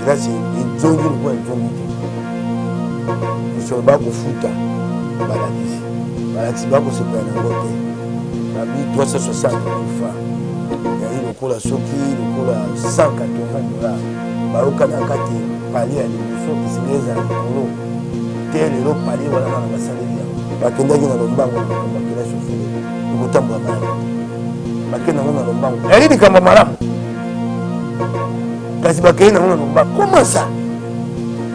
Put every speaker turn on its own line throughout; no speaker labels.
kilasi ezongi lokola ezongi te misolo bakofuta balakisi bakosepela nango te babi 360 000 francs yali lokola soki lokola 180 $. bayokanaka te pali ya liboso esengi ezala likolo te lelo pali wana na basaleli yango bakendaki na lombango na makambo akela shofere ekotambola malamu bakende nango na lombango yali likambo malamu kasi bakei nango na lombango. Comment ça?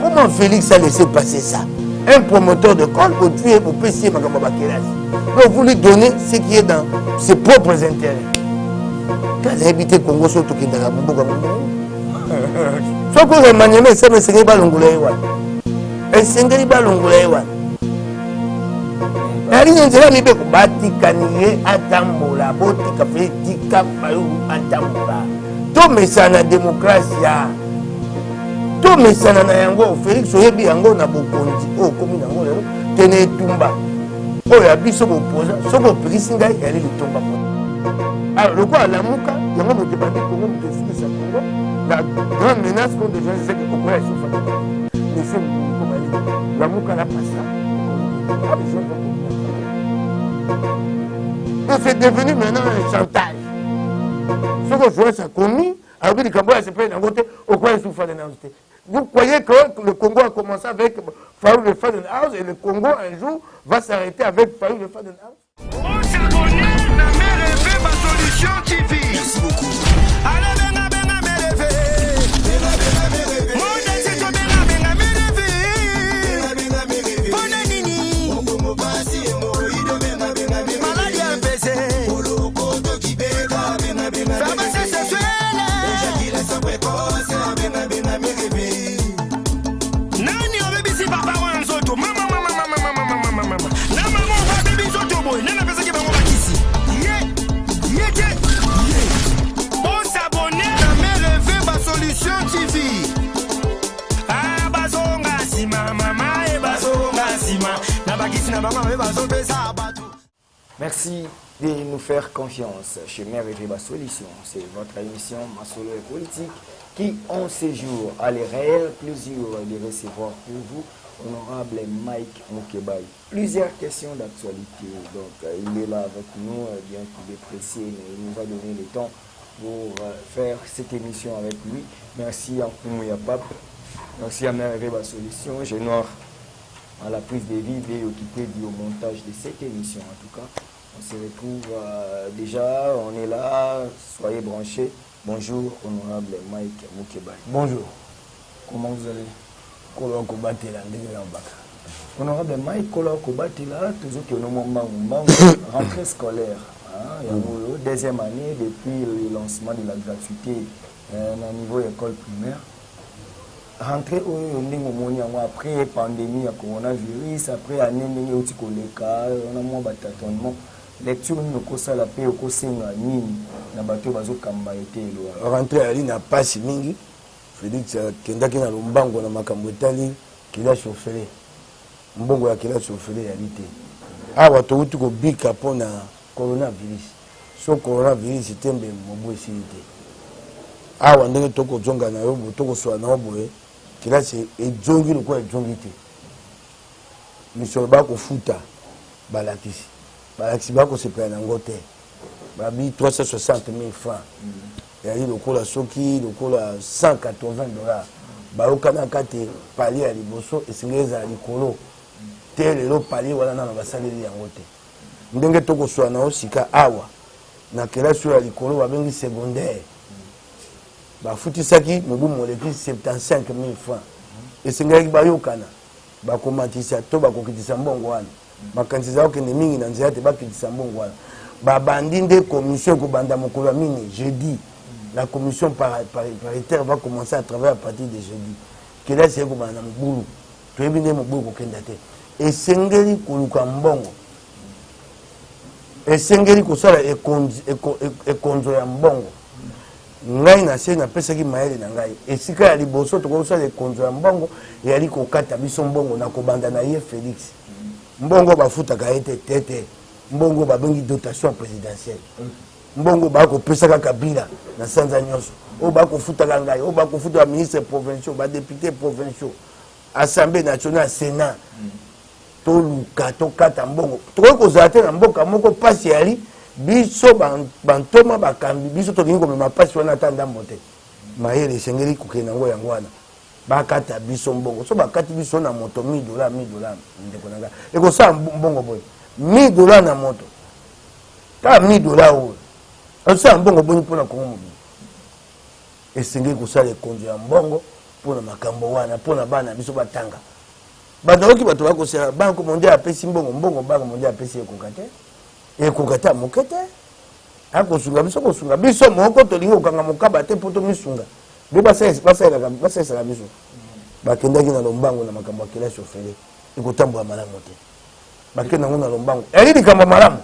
Comment Félix a laissé passer ça? Un promoteur de col au tuer au PC makambo bakelasi donc vous lui donnez ce qui est dans ses propres intérêts. Quand habité Congo surtout qui dans la mboka soko le manyeme sema sengi balongula ewa esengi balongula ewa ali nzela mibe kubatikaniye atambola botika fetika bayo atambola to mesana demokrasia to mesana na yango Félix oyebi yango na bokonzi o komi nango lelo tene tumba o ya biso bopoza soko pekisi ngai ali litomba ko alors le quoi la muka yango moto bandi Congo moto fisa Congo. La grande menace qu'on devait c'est que pourquoi ils sont fatigués. Mais c'est la mouka la passe là. C'est devenu maintenant un chantage. Ce que je vois, ça commis, alors que le Congo a se fait d'un côté, au coin ils sont fatigués. Vous croyez que le Congo a commencé avec Farouk le Fadenhouse et le Congo un jour va s'arrêter avec Farouk le Fadenhouse?
On s'abonne à MRV Solution TV. Merci beaucoup.
Merci de nous faire confiance chez MRV Solution. C'est votre émission Masolo et Politique qui, en séjour, a les réels plaisir de recevoir pour vous, honorable Mike Mokebai. Plusieurs questions d'actualité. Donc, il est là avec nous, bien qu'il est pressé, mais il nous a donné le temps pour faire cette émission avec lui. Merci à Koumouya Pape. Merci à MRV Solution. J'ai noir à la prise de vie et occupé du montage de cette émission. En tout cas, on se retrouve déjà, on est là, soyez branchés. Bonjour, honorable Mike Mokebai.
Bonjour.
Comment vous allez?
Kolo Kobatela,
honorable Mike, Kolo Kobatela, toujours que nous rentrée scolaire. Deuxième année depuis le lancement de la gratuité au niveau école primaire. Rentrée après pandémie à coronavirus, après année on a moins batatonnement. Lecture nous ça la paix au kosenga nini na bato bazo kamba été lo.
Rentrée ali na passe mingi. Félix kendaki na lombango na makambo etali kila chauffeur. Mbongo ya kila chauffeur ya lité. Awa to uti ko bika pona coronavirus. So coronavirus tembe mobwesi ite. Awa ndenge toko zonga na yo toko so na oboye. Kila se ejongi lokola ejongi te. Misolo bakofuta balakisi. Balakisi bakosepela nango te. Babi 360 000 francs. Yali lokola soki lokola 180 $. Bayokanaka te pali ya liboso esengi ezala likolo te lelo pali wana na basaleli yango te. Ndenge tokoswa na osika awa na kelasi ya likolo babengi secondaire. Bafutisaki mobu moleki 75 000 francs. Esengaki bayokana bakomatisa to bakokitisa mbongo wana. Bakanziza okende mingi na nzela te bakitisa mbongo wana. Babandi nde commission ko banda mokolo mini jeudi. La commission paritaire va commencer à travailler à partir de jeudi. Kela c'est ko banda mobulu. To ebinde mobulu ko kenda te. Esengeli koluka mbongo. Esengeli ko sala ekonzo ya mbongo. Ngai na se na pesa ki maele na ngai. Esika ya liboso to ko sala ekonzo ya mbongo yali ko kata biso mbongo na ko banda na ye Félix. Mbongo bafuta ka ete tete. Mbongo babengi dotation présidentielle. Mbongo bako pesa ka Kabila na sanza nyonso. au bas qu'on fout à l'angaï, au bas qu'on fout à ministre provinciaux, bas députés provinciaux, Assemblée nationale, Sénat, tout le carton, Katambongo. Tout le monde a été en bon camon, pas si ali, biso, bantoma, bakambi, biso, tout le monde m'a pas si on attend dans monter. Maïe, les Sengeli, Koukenango, Yangwana. Bakata biso mbongo. So bakati biso na moto $1000, $1000. Et comme ça, mbongo boy. $1000 na moto. Ta $1000 ou. Ça mbongo boy pour na Congo mobile. Et Sengeli kosala konzo ya mbongo pour na makambo wana, pour na bana biso batanga. Bandoki bato bakosala banko mondial apesi mbongo, mbongo banko mondial apesi ekokate. Ekokata mokete. Akosunga biso kosunga biso moko tolingo kanga mokaba te poto misunga. Basa la biso. Bakendaki na lombango na makambo akela chauffeur. Ekotambola malamu te. Bakenda ngona lombango. Eli likambo malamu.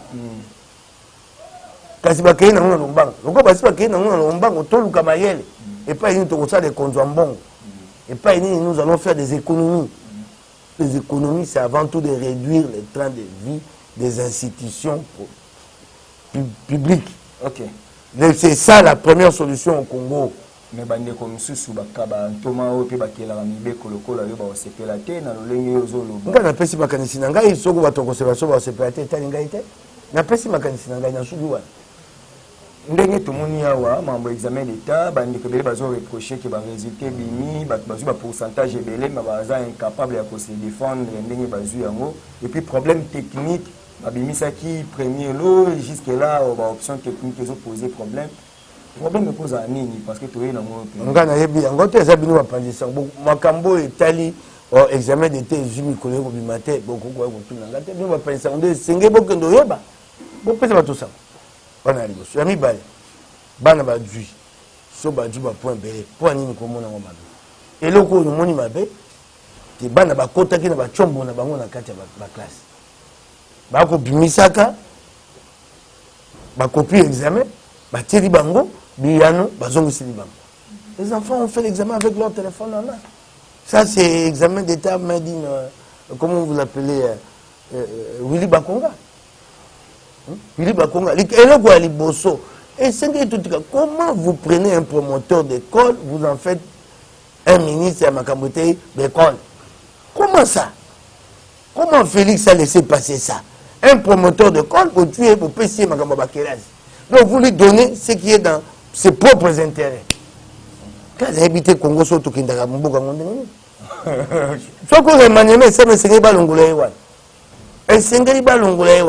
Kasi bakenda ngona lombango. Loko basi bakenda ngona lombango toluka mayele. Et pas nous to ça des konzo mbongo. Et pas nous allons faire des économies. Les économies c'est avant tout de réduire le train de vie des institutions publiques.
OK.
C'est ça la première solution au Congo.
Mais bande comme sous bakaba ntoma o pe bakela mibe kolokola yo ba osepela te na lolenge yo zolo
nga na pesi makanisi na ngai soko bato konservation ba osepela te tali ngai te na pesi makanisi na ngai na subi wana
ndenge tomoni awa mambo examen d'état bande ko bele bazo reprocher que ba résultat bimi bazo ba pourcentage ebele ma baza incapable ya ko se défendre ndenge bazu yango et puis problème technique babimisaki premier lot jusque là ba option technique ils ont posé problème. Problème pose à nini parce que tu es dans mon
ngana yebi yango te zabini wa pandisa makambo etali examen d'état jimi koleko bimate beaucoup ko tuna ngate bi wa pandisa ndo senge bokendo yoba bo pesa bato sa wana liboso yami bale bana ba dui so ba dui ba point belé point nini ko mona ngoma be eloko yo moni mabe ti bana ba kota ki na ba chombo na bango na kati ba classe ba ko bimisaka ba copie examen ba tiri bango Biano, les enfants ont fait l'examen avec leur téléphone en main. Ça, c'est l'examen d'état, comment vous l'appelez, Willy Bakonga. Willy Bakonga. Et comment vous prenez un promoteur d'école, vous en faites un ministre à Makamote d'école? Comment ça? Comment Félix a laissé passer ça? Un promoteur d'école, vous tuez, vous payez Makamobakeras. Donc vous lui donnez ce qui est dans ses propres intérêts. Quand vous habitez Congo, surtout qu'il y a un bon Congo, soit que vous maniez, ça me sert pas l'ongolais. Et c'est un peu l'ongolais.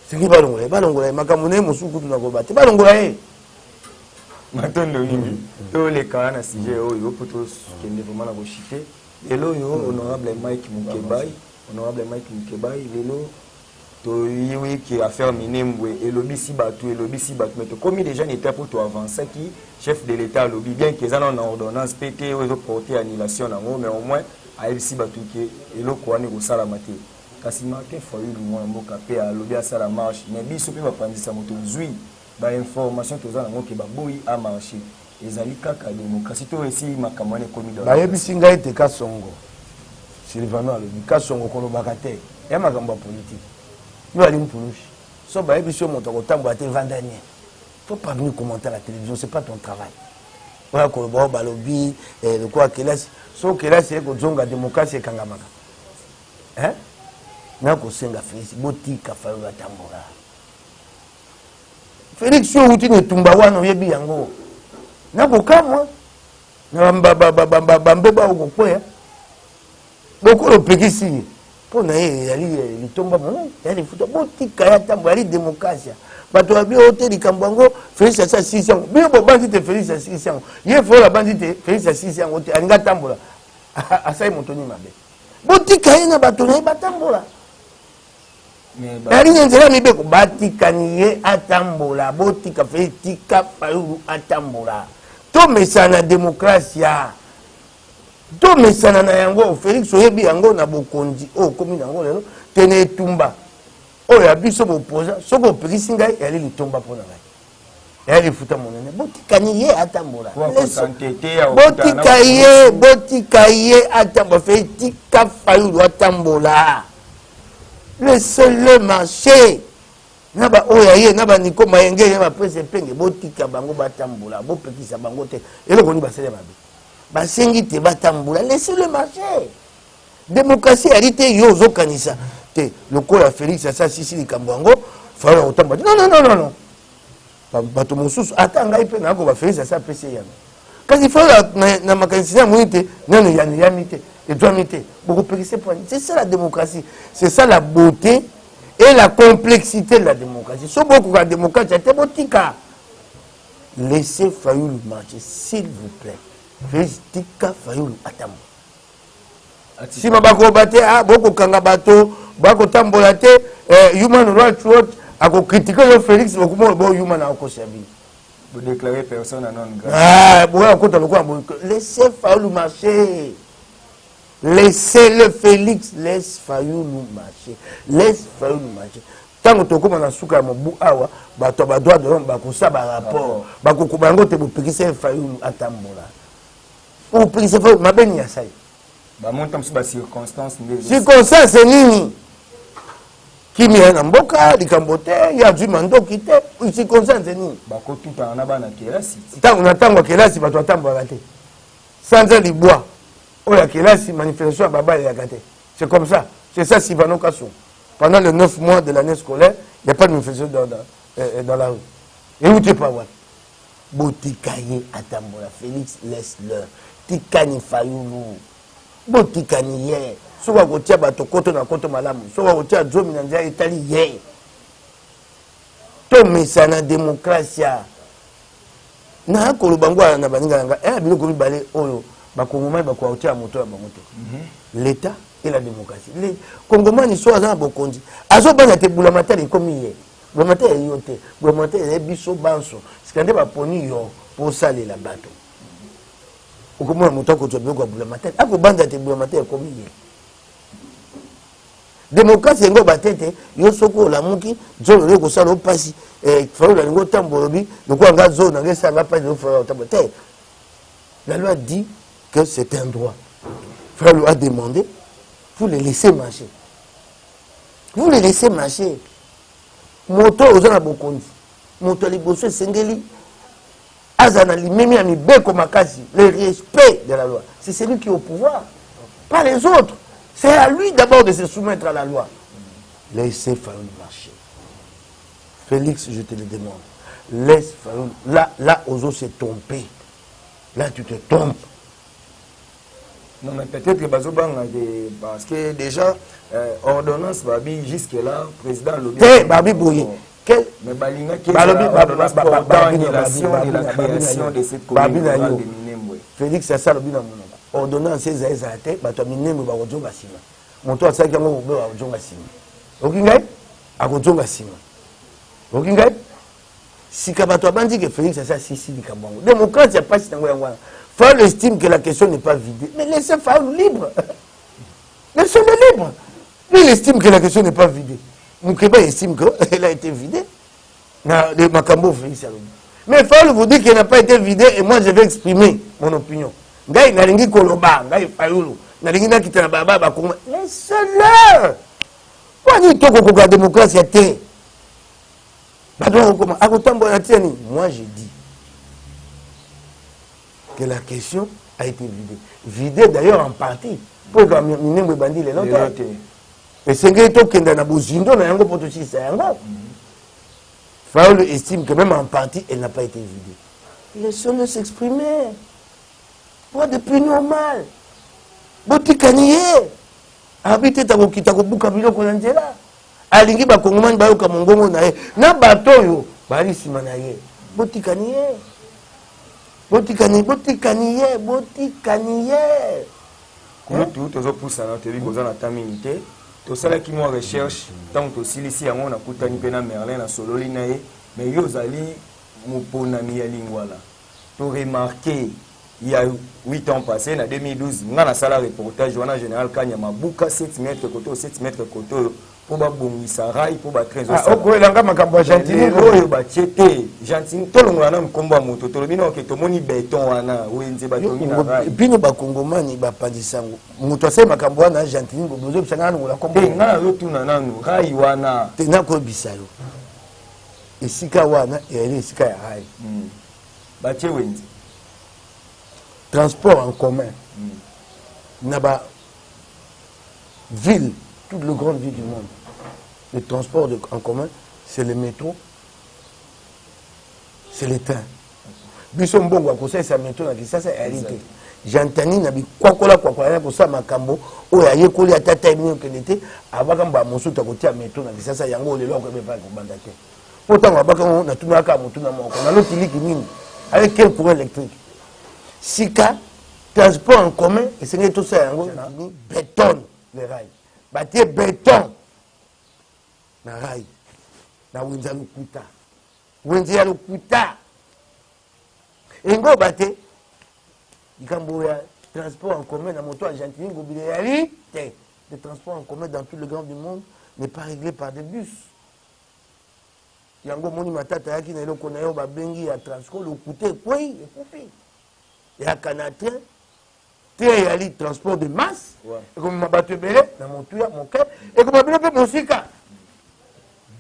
C'est un peu l'ongolais. Pas l'ongolais. Ma camonnaie, mon sou, tout n'a pas battu. Pas l'ongolais.
Maintenant, tous les cas, on a sujet, il faut tous qui est vraiment la chité. Et là, honorable Mike Moukebaï, oui, qui a fait minimum et lobby si battu, mais comme déjà n'était pour toi avancer qui chef de l'État lobby bien qu'ils en ont ordonnance pété ou ils porté annulation mais au moins à si battu qui et le quoi n'est au salamate quasiment qu'il faut eu le moins capé à lobby à ça marche mais bien sûr pas prendre ça moto zui ba information tous en qui ba boui à marcher les alika ka démocratie to aussi makamane commis
ba yebi singa ete kasongo Sylvano lobby kasongo ko lobakate ya makambo politique. Nous allons pour nous. So ba émission mon temps à te vandanier. Faut pas venir commenter à la télévision, c'est pas ton travail. Voilà ko ba balobi le quoi que là so que là c'est ko zonga démocratie kangamaka. Hein? Na ko senga Félix botika fayo tambora. Félix yo uti ne tumba wana yebi yango. Na ko kamwa. Na mbeba ko koya. Boko lo pekisi. On a il tombe il faut botika ya tambo ya démocratie bato babi hôtel Kambango Félix à 6 ans bien bon bandit Félix à 6 ans il faut la bandit Félix à 6 ans hôtel alinga tambola asai motoni mabe botika ina bato na batambola mais nzela mibe ko batika niye atambola botika Félix tika paulu atambola to mesana démocratie to mesana na yango Félix oyebi yango na bokonzi o komi nango lelo tene tumba o ya biso bopoza soko pekisi ngai yali litomba pona ngai yali futa monene botika ni ye atambola botika ye atambola fe tika fayulu atambola laissez-le marcher naba oya ye naba niko mayenge ye ba presse penge botika bango batambula bo pekisa bango te eloko ni basele mabe basengi te batambula laissez le marcher démocratie arité yo zo kanisa te lokola Félix asa sisi likambo yango fala otamba non bato mosusu ata ngai pe nako ba Félix asa pese yango kasi fala na makanisi ya mwite nano yani te et toi mité beaucoup pekisa point c'est ça la démocratie c'est ça la beauté et la complexité de la démocratie. Si beaucoup de démocratie, c'est botika. Laissez Fayoulou marcher, s'il vous plaît. Félix Tika Fayoulou attamo. Si ma bako bate beaucoup kanga bato, bako tambolate, Human Rights Watch a critiqué le Félix beaucoup bon human a encore servi.
Vous déclarez personne à non grave.
Laissez Fayoulou marcher. Laissez-le Félix, laisse Fayoulou marcher. Laisse Fayoulou marcher. Tant que tu as souka mobu awa, tu as droit de l'homme, tu as un rapport. Tu as un Fayoulou à Tambola. Ou prise Fayoulou, ma béni à ça.
Montam sur circonstance.
Circonstance, c'est nini. Qui m'y a un boca, du cambote, il y a du mando qui t'est. Circonstance, c'est nini.
Bako tout en abana kelasi.
Tant qu'on attend que là, c'est pas toi Tambola. Sans un bois. Oh, il y a manifestation à Baba et Yagate. C'est comme ça. C'est ça, Sivano Kassou. Pendant les 9 mois de l'année scolaire, il n'y a pas de manifestation dans la rue. Et où tu es pas, ouais? Botikaye Atambola. Félix, laisse-le. Tikani Fayoulou. Botikani yé. Sowa gotia bato koto na koto malamu. Sowa gotia Jomi Nandia Itali yé. Tomisa na démocratia. Na kolubangwa na baninga nanga. Biloko bibale oyo. L'État et la démocratie. Les Congomais sont à Bokondi. Azo banate boulamata les commis. Boulamata est yoté. Boulamata est biso banso. Ce qu'on a poni yo pour saler la bateau. Au comment mon temps que tu as besoin de boulamata. A ko banda te boulamata est commis. Démocratie ngo batete yo soko la muki zo le ko salo pasi fa la ngo tambolobi donc on ga zo na ngesa nga pa zo fa tabote. La loi dit que c'est un droit. Frère a demandé, vous les laissez marcher. Vous les laissez marcher. Moto aux gens bokondi. Moto liboso sengeli. Azana li memi ami beko makasi. Le respect de la loi. C'est celui qui est au pouvoir. Pas les autres. C'est à lui d'abord de se soumettre à la loi. Laissez Fayoulou marcher. Félix, je te le demande. Laisse Fayoulou. Là, Ozo s'est trompé. Là, tu te trompes.
Non, mais peut-être que parce que déjà, ordonnance Babi, jusque-là, président Lobi.
Babi Boye.
Mais Balinga qui est l'ordonnance pour l'annulation de la création de cette commune rurale de Minembwe.
Félix, c'est ça le bilan. Ordonnance, c'est ça, tu Minembwe, tu vas Sima. Mon toit, c'est qu'il y a un Sima. Ok, à Sima. Ok, si Kabato a dit que Félix, c'est ça, si, du Kabongo. Démocrate, il n'y a pas si tu Fayoulou estime que la question n'est pas vidée. Mais laissez Fayoulou libre. Laissez-le libre. Lui, il estime que la question n'est pas vidée. Moukeba estime qu'elle a été vidée. Mais Fayoulou vous dit qu'elle n'a pas été vidée et moi je vais exprimer mon opinion. Laissez-le. Moi je dis que la question a été vidée. Vidée d'ailleurs en partie. Pour que Minembwe bandi les longtemps. Et c'est que tout qui est dans la bozindo, na yango potochi sa yango. Fayoulou estime que même en partie, elle n'a pas été vidée. Laissons-le s'exprimer. Pas de plus normal. Botikaniye. Habite ta kokita ko buka biloko na nzela. Alingi ba kongomani ba yoka mongongo na ye. Na batoyo bali sima na ye. Botikaniye. Botikaniye.
Comment tout aux pousse à notre vie, vous en attendez minute. Tout ça qui moi recherche, tant que si ici on a coupé ni pena Merlin na sololi nae, mais yo zali mupona mi ya lingwala. Pour remarquer, il y a 8 ans passés, en 2012, on a un reportage, on a général Kanyama, Bouka 7 mètres côté, 7 mètres côté, pour bongisa rail, pour battre
ah, ok, là, on a gentil.
Oh, bachete, gentil. Tout le monde a un combat moto, tout le monde a un moni béton, ou une zébatomine rail.
Et puis nous, Congomani, Bapadisango, Moutouase, Macamboana, gentil, vous avez un combat.
Tenga, l'autre, rail, wana.
Tenga, Bisalo. esika wana eyali esika ya rail
batie wenzi
transport en commun na ba ville toutes les grandes villes du monde le transport en commun c'est le métro c'est le train biso mbongo akosalisa métro na Kinshasa eyali te jantani na bikwakola ya kosala makambo oyo ayekoli ata ta mingi okende te abakambo ya mosusu akotia métro na Kinshasa yango lelo akoyeba kobanda te po ntango abakango natunaka motu na moko nalotiliki mingi avec quel courant électrique sika transport en commun esengeli tosala yango ni béton le rail batie béton na rail na wenze ya lokuta wenze ya lokuta engo bate likambo ya transport en commun na moto argentine ngobile yali te le transport en commun dans tout le grand du monde n'est pas réglé par des bus yango moni matata yaki na eloko na yo babengi ya transport lokuta ekwei ekufi yaka na train te yali transport de masse ekomema bato ebele na motuya moke ekoma bino mpe mosika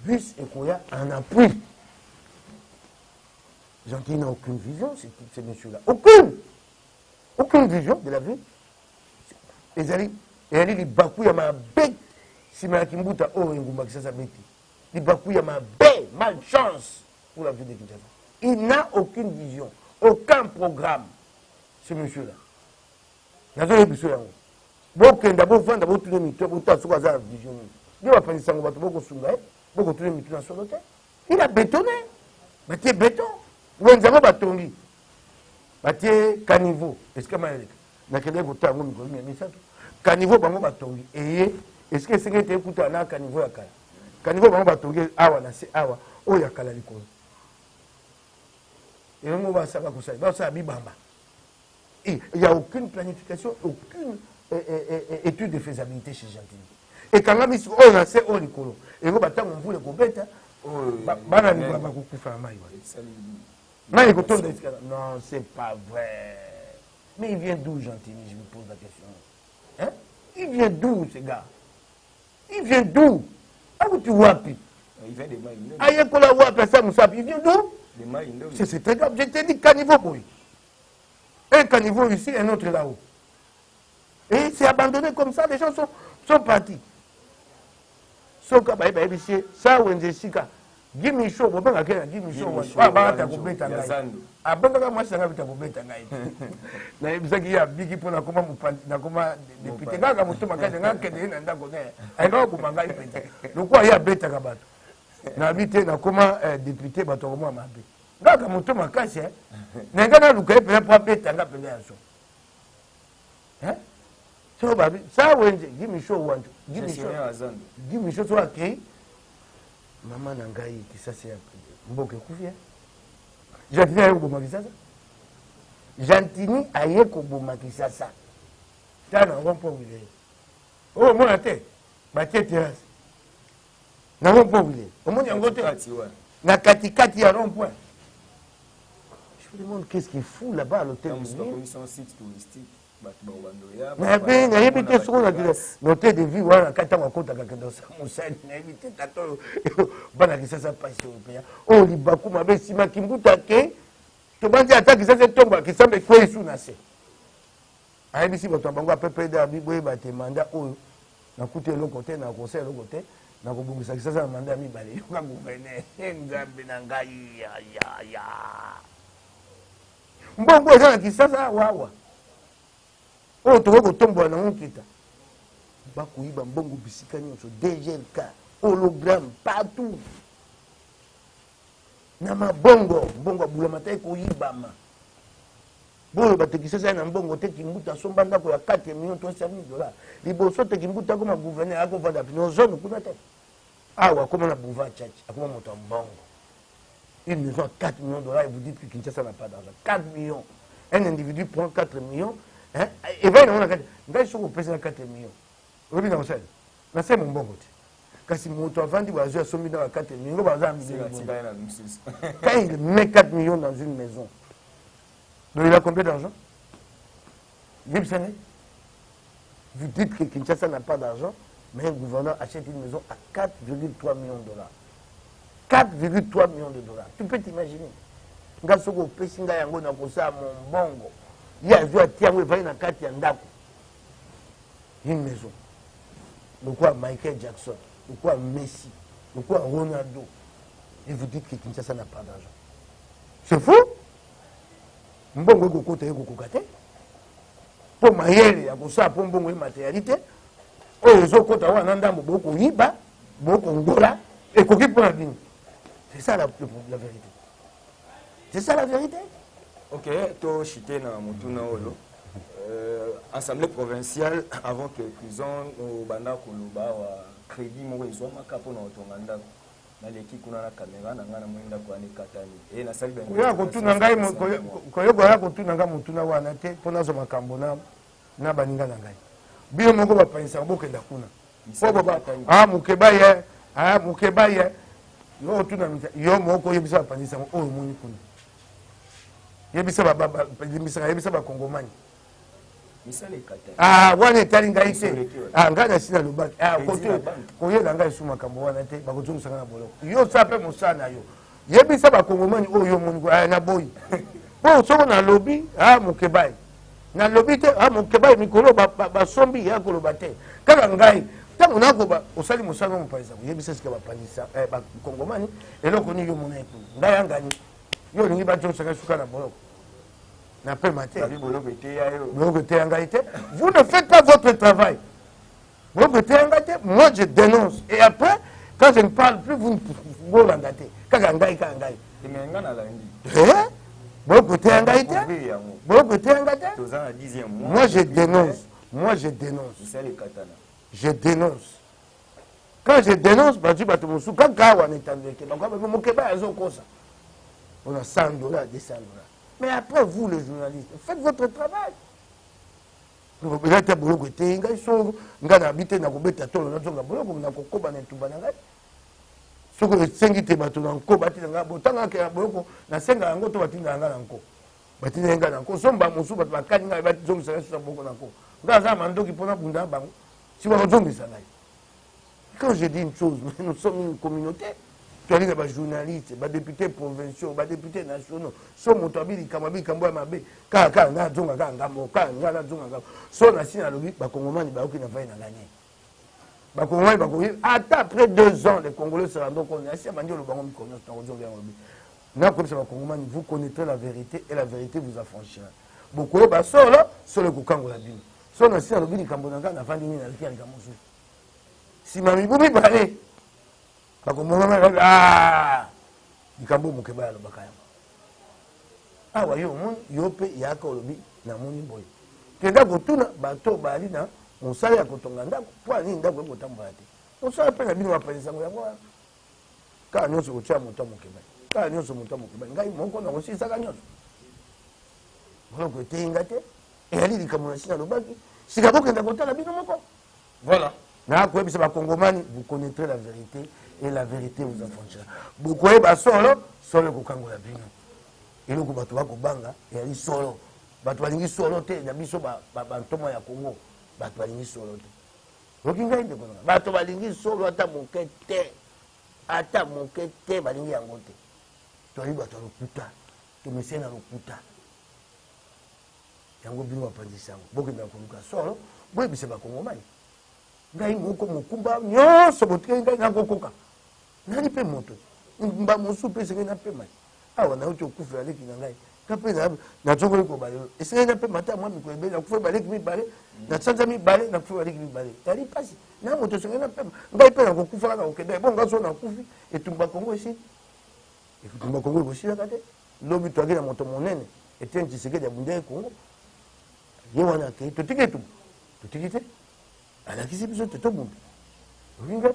bus ekoya en appui Argentine n'a aucune vision, ces messieurs-là. Aucune vision de la vie. Et elle dit, Bakouya ma bête, si ma kimbuta, oh, Ngumba, ça bête. Il Bakouya ma bête, malchance pour la vie de Kinshasa. Il n'a aucune vision, aucun programme, ce monsieur-là. N'a pas de vision. Beaucoup d'abord, d'abord, tout le monde, tout le vision. Il va penser que beaucoup tout le monde dans son hôtel. Il a bétonné. Mais c'est béton. Wenzamo batongi batie caniveau est-ce que maleka nakende kuta ngo mikolo misato caniveau bango batongi eye est-ce que senge te kuta na caniveau ya kala caniveau bango batongi awa na se awa o ya kala likolo et ngo ba saka kusai ba sa bibamba et il y a aucune planification aucune étude de faisabilité chez Gentili et quand la mission o na se o likolo et ngo batango mvule kobeta bana ni ba kukufa mai non, c'est pas vrai. Mais il vient d'où, Gentili, je me pose la question. Hein? Il vient d'où, ce gars? Il vient d'où? Ah, où tu vois, puis? Il vient de Maïndo. Ah, il y a quoi là, il vient d'où? De Maïndo. C'est très grave. Je t'ai dit caniveau, boy. Un caniveau ici, un autre là-haut. Et c'est abandonné comme ça, les gens sont partis. Soka, ça, Wenzeshika. Gimme show, bon ben akena gimme show wa ba ta ko beta ngai. Abanga moi sanga bita ko beta ngai. Na ibisaki ya bigi pona koma mupandi na koma député ngaka mutuma kaje ngaka de na ndako ne. Ai ngaka ko mangai pete. Lokwa ya beta ka bato. Na bité na koma député bato ko mama be. Ngaka mutuma kaje. Na ngana luka pe pa beta ngaka pe ya so. Hein? So babi, ça wenje gimme show want. Gimme show so akei. Maman nangai Kisasa mboke kufia Jantini aye koboma Kisasa Jantini aye koboma Kisasa tana rompo wile oh mona te batie terrasse na rompo wile omoni yango te na katikati ya rond-point je me demande qu'est-ce qu'il fout là-bas à l'hôtel de ville c'est un site touristique. Na yebite soko na l'hôtel de ville wana kata makota kakendo sa musani na yebite tato bana Kisasa pasi européen o libaku mabe sima kimbuta ke to bandi ata Kisasa tomba kisambe kwe su na se ayebisi bato bango apepe da biboye bate manda oyo na kuté le côté na conseil le côté na kobungisa Kisasa na manda mibale yoka gouverneur ngambe na ngai ya mbongo eza na Kisasa wawa oh tu vois tombo na nkita bakuiba mbongo bisika nyonso DGLK hologramme partout na mabongo mbongo bula matai ko yibama boyo batekisasa na mbongo te kimbuta somba ndako ya 4 millions $300,000 liboso te kimbuta ko ma gouverneur ako vanda pino zone kuna te awa comme na boulevard Tchatch akoma moto mbongo une maison à 4 millions $, et vous dites que Kinshasa n'a pas d'argent. 4 millions. Un individu prend 4 millions. Hein? Et va, on a 4 millions. Vous voyez, c'est mon bon côté. Quand si mon enfant dit, je suis mis dans 4 millions, quand il met 4 millions dans une maison, donc il a combien d'argent? Vous dites que Kinshasa n'a pas d'argent, mais un gouverneur achète une maison à 4,3 millions $. 4,3 millions de dollars. Tu peux t'imaginer. Nga soko pesi nga yango na kosa mbongo. Ya zo atiango evali na kati ya ndako. Une maison. De quoi Michael Jackson, de quoi Messi, de quoi Ronaldo. Et vous dites que Kinshasa n'a pas d'argent. C'est fou. Mbongo kokota yeko kokate. Pour mayele ya kosa pour mbongo matérialité. Oyo zo kota wana ndambo boko yiba, boko ngola et koki pour la vie. C'est ça la vérité. C'est ça la vérité.
Ok, to chité na mutuna olo. Assemblée provinciale avant que prison au banda koloba wa crédit moko ezoma kapo na otonganda na leki kuna na caméra na ngana mwenda kwa ni katani et na sali ben
koya kotuna ngai koya kotuna ngai mutuna wana te pona zo makambo na baninga na ngai bio moko ba panisa bokenda kuna po baba mukeba ye yo tuna yo moko yebisa ba panisa o moni kuna yebisa ba kongomani wana etali ngai te ngai na sina lobaki koyela ngai su makambo wana te bakozongisanga na boloko yo sa mpe mosala na yo yebisa bakongomani oyo yo moni na boyi mpo soko nalobi mokebai nalobi te mokebai mikolo basombi ya koloba te kaka ngai ntango nakoba osali mosala mopanisa koyebisa sika bapanisa bakongomani eloko nini yo mona ekulu ngai yangani yo olingi bazongisanga suka na boloko. Vous ne faites pas votre travail. Moi je dénonce. Et après, quand je ne parle plus, vous ne l'engatez. Moi je dénonce. Je dénonce. Quand je dénonce, on a 100 dollars, 200 dollars. Mais après, vous, les journalistes, faites votre travail. Quand je dis une chose, nous sommes une communauté. Tu as dit que les journalistes, les députés provinciaux, les députés nationaux, sont motabili, kamabi, kamboya mabe, kaka, na zonga, ngamo, kaka, na zonga, ngamo. Sont assis à l'objet, les Congolais, ils n'ont pas gagné. Les Congolais, après 2 ans, les Congolais se rendent compte, assis à Mandio, le baron, vous connaîtrez la vérité et la vérité vous affranchira. Beaucoup de personnes sont les Kokango la Bible. Sont assis à l'objet, les Cambodgiens, la fin du monde, les Camosu. Si Mami Boumi parlait, likambo mokeba ya lobaka yango awa yo omoni yo mpe yaka olobi namoni boye kenda kotuna bato bali na mosala ya kotonga ndako mpo anini ndako ekotambola te mosala mpe na bino bapanisango yango wana kaka nyonso kotia moto ya mokeba kaka nyonso moto ya mokeba ngai moko na kosilisaka nyonso boloko eteyinga te eyali likambo na sina lobaki sika bokenda kotala bino moko voilà nakoyebisa bakongomani vous connaîtrez la vérité et la vérité vous affranchira. Beaucoup de solo, solo kokango la bino. Et donc bato bakobanga, et solo. Bato balingi solo te, na biso ba ntoma ya Congo, bato balingi solo te. Rokinga inde kona. Bato balingi solo ata mokete. Ata mokete balingi yango te. To li bato lokuta, to mesena lokuta. Yango bino apandisa yango. Bokenda koluka solo, boye bise ba Kongomani. Ngai moko mokumba nyonso botika ngai nakokoka. Nani pe moto mba mosu pe senge na pe mai awa na ucho kufa aleki na ngai ka pe na tsoko ko ba yo esenge na pe mata mwa miko ebe na kufa baleki mi bale na tsanza mi bale na kufa baleki mi bale tari pasi na moto senge na pe ngai pe na ko kufa na ko kende bon ngaso na kufi etumba Kongo esi etumba Kongo bosi la kate lobi to na moto monene etenji sege ya bundé Kongo ye wana ke to tikite ala kisi biso to bunda ringa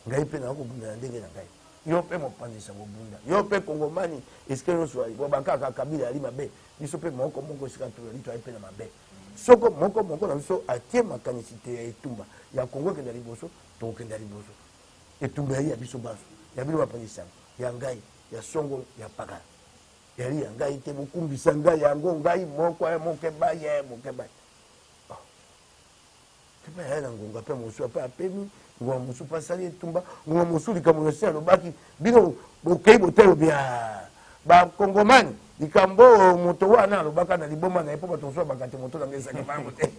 ngai pe na kobunda na ndenge na ngai yo pe mopandisa kobunda yo pe Kongomani eske nyonso bakaka kabila ali mabe biso pe moko esika tolali to ali pe na mabe soko moko na biso atie makanisite ya etumba ya Kongo ekenda liboso tokokenda liboso etumba yali ya biso baso ya bino bapandisa ya ngai ya songo ya pakala yali ya ngai te bokumbisa ngai yango ngai moko ya mokeba ye mokeba Mokeba ya na ngonga pe mosu apa apemi ngonga mosu pasali etumba ngonga mosu likambo na sia lobaki bino bokei botelo bia ba kongomani likambo moto wana lobaka na liboma na epo bato so bakate moto na ngesa ke bango te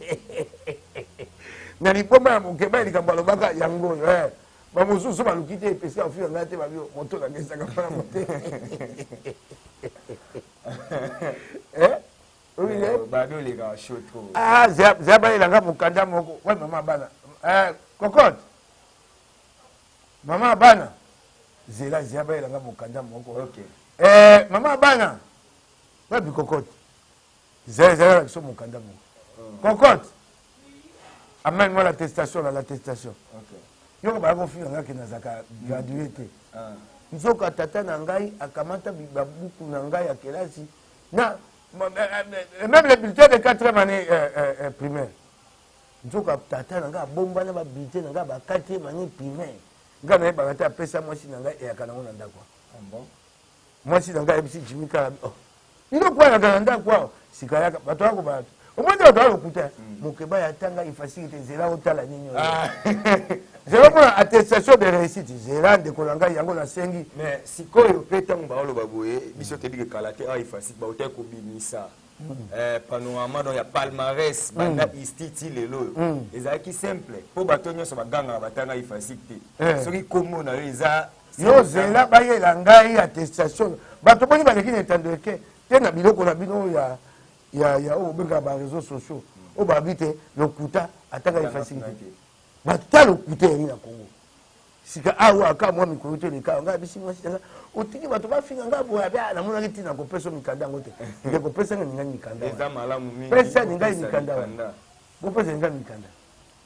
na liboma ya Mokeba likambo lobaka yango ba mosu so baluki te pesika ofi nga te babio moto na ngesa ke bango te zaba ilanga mokanda moko wa mama bana kokot mama bana zela zaba ilanga mokanda moko mama bana wa bi kokot zela so mokanda moko kokot amène moi l'attestation yo ba ko fi nga ke nazaka graduate nzoka tata na ngai akamata babuku na ngai ya kelasi na même les bulletins de 4e année primaire nzoka tata na ngai abomba na ba bulletin na ngai ba 4e année primaire ngai na yebaka te apesa mwasi na ngai eyaka nango na ndako mwasi na ngai yebisi Jimmy Kala biloko ayaka na ndako awa sika yaka bato yako bato omwende bato alokuta Mokeba ya tanga ifacilité zela otala nini zela mona attestation de réussite zela ndeko na ngai yango nasengi
mais sikoyo mpe ntango baoloba boye biso tedike kala te awa ifacilité baotaki kobimisa panorama donc ya palmarès banda istiti lelo oyo ezalaki simple mpo bato nyonso bagangaka batanga ifacilité soki kombo na yo eza
yo zela bayela ngai attestation bato boni baleki na etando eke te na biloko na bino ya oyo obengaka ba réseaux sociaux oyo babi te lokuta atanga ifacilité bata lokuta yali na Congo sika awa aka mwa mikolo te leka ngai bisi mwasi tanga otiki bato bafinga ngai boya bia namonaki ntina kopesa mikanda yango te eke kopesa nga ningani mikanda
eza malamu mingi
pesa ningai mikanda wana bopesa ningai mikanda.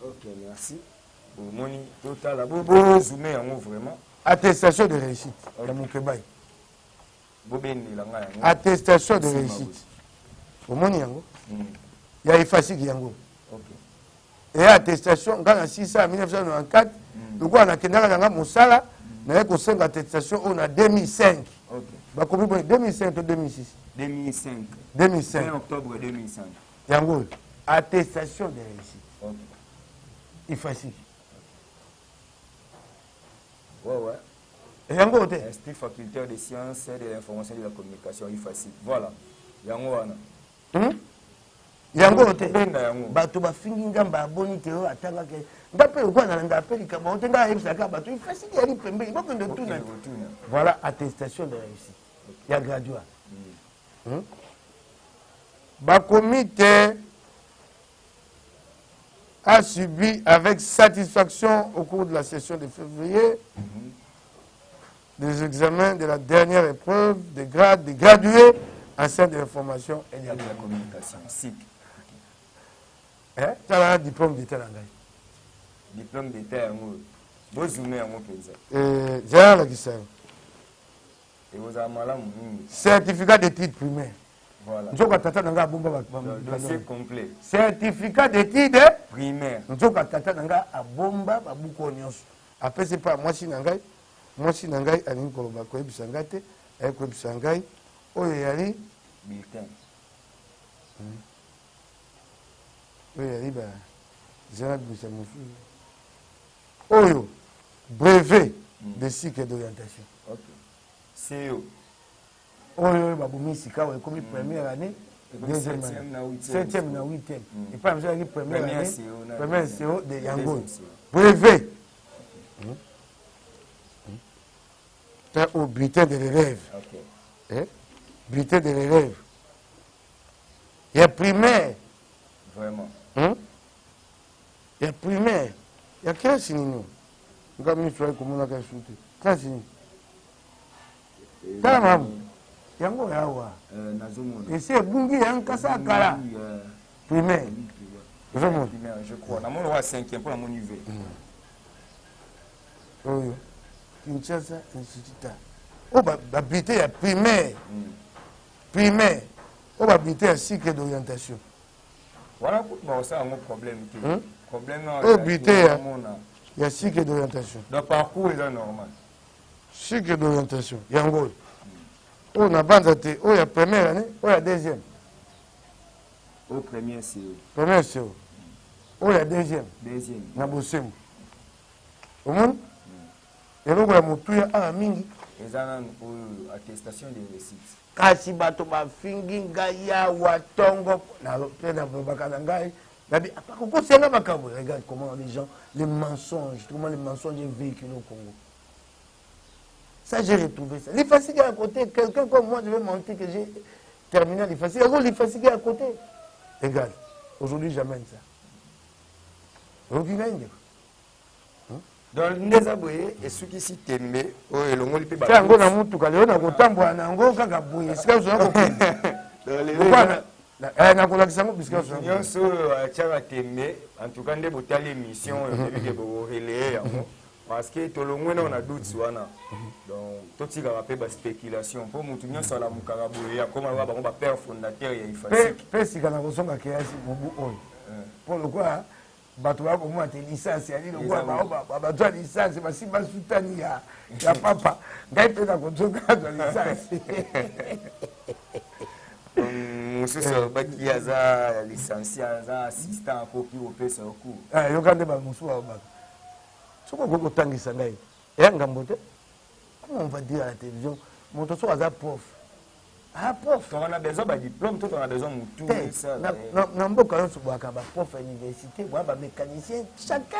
Ok, merci. Omoni totala bozoome yango vraiment
attestation de réussite ya Mokeba
bobendela ngai yango
attestation de réussite omoni yango ya efasiki yango et attestation ngai na 6 1994 lokola nakendaka nanga mosala naye kosenga attestation oyo na 2005 bakomi boye 2005 to 2006 2005
octobre 2005
yango oyo attestation de réussite efasiki yango oyo te
institut facultaire de sciences et de l'information et de la communication ifasi voilà yango wana
yango oyo te bato bafingi ngamba aboni te oyo atangaka nga mpe lokola nalanda ape likambo oyo te nga ayebisaka bato ifasiki yali pembeni bokende tuna voilà attestation de réussite ya graduat bakomi te a subi avec satisfaction au cours de la session de février des examens de la dernière épreuve de grade des gradués en sciences de l'information et de la communication.
SIC.
Tu as un diplôme d'état en Gaï.
Diplôme d'état en Gaï. Vous zoomez en Gaï.
J'ai un qui sert.
Et vous avez mal à
certificat d'études primaires.
Voilà. C'est complet.
Certificat d'études
primaires.
Nzoka tata nanga abomba babuko nyonso. Après c'est pas moi si nangai. Moi si nangai ani koloba ko ebisa ngate, ay ko ebisa ngai oyo yali
bulletin.
Oyo yali ba zera bisa musu. Oyo brevet de cycle d'orientation.
OK. C'est eux.
Oyo babumi sika wa komi première année, deuxième année, 7e na 8e. Et pas même la première année, première CO de Yangon. Brevet. T'as au bulletin de l'élève. OK. Bulletin de l'élève. Il y a primaire.
Vraiment.
Il y a primaire. Il y a quel signe? Nga mi soy ko mona ka shooter. Quel signe? Tamam. Yango yawa
nazomona
ese bungi yankasa kala primaire
je crois na mona wa 5e pour la mon UV
oyo Kinshasa institut o ba bité ya primaire primaire o ba bité ya cycle d'orientation
voilà pour ça un problème problème
o bité ya cycle d'orientation
le parcours est normal
cycle d'orientation yango oh na banza te oh ya première année oh ya deuxième
au premier CO
première CO Oh, il y a deuxième.
Deuxième.
Na bossem. Au monde, et donc, il y a un mingi.
Ils ont une attestation de réussite.
Kasi bato bafingi ngai awa tongo na pena bakana ngai nabi apako senga makambo. Regarde comment les gens, les mensonges, comment les mensonges véhiculent au Congo. Ça j'ai retrouvé ça. Les fatigués à côté, quelqu'un comme moi je vais mentir que j'ai terminé les fatigués. Les fatigués à côté. Regarde, aujourd'hui j'amène ça. Regarde.
Donc, nous avons et ceux qui s'y temment, et l'on peut pas.
C'est un gros amour tout cas. On a autant boire, on a un gros cacabouille. C'est comme ça qu'on peut. Na kola kisango puisque on
nyonso tiaka tembe en tout cas ndebo tali émission que bo relayer parce que to longwe na doute wana donc to tika ba pe ba spéculation pour mutu nyonso la mukarabu ya comme ba ba père fondateur ya ifasi
pe sika na kosonga kiasi bubu oyo pour le quoi bato bako mwa te licence ya lino kwa bato ya licence basi basutani ya papa ngai pe na kosonga ya licence
mususu baki aza licencié aza assistant kopi opesa oku
yokande bamusu babaka soko kokotangisa ngai eya ngambo te comment on va dire à la télévision moto so aza prof prof
on a besoin de diplôme tout on a besoin de tout ça
na mboka nyonso bwaka baprof à l'université bwa bamécanicien chacun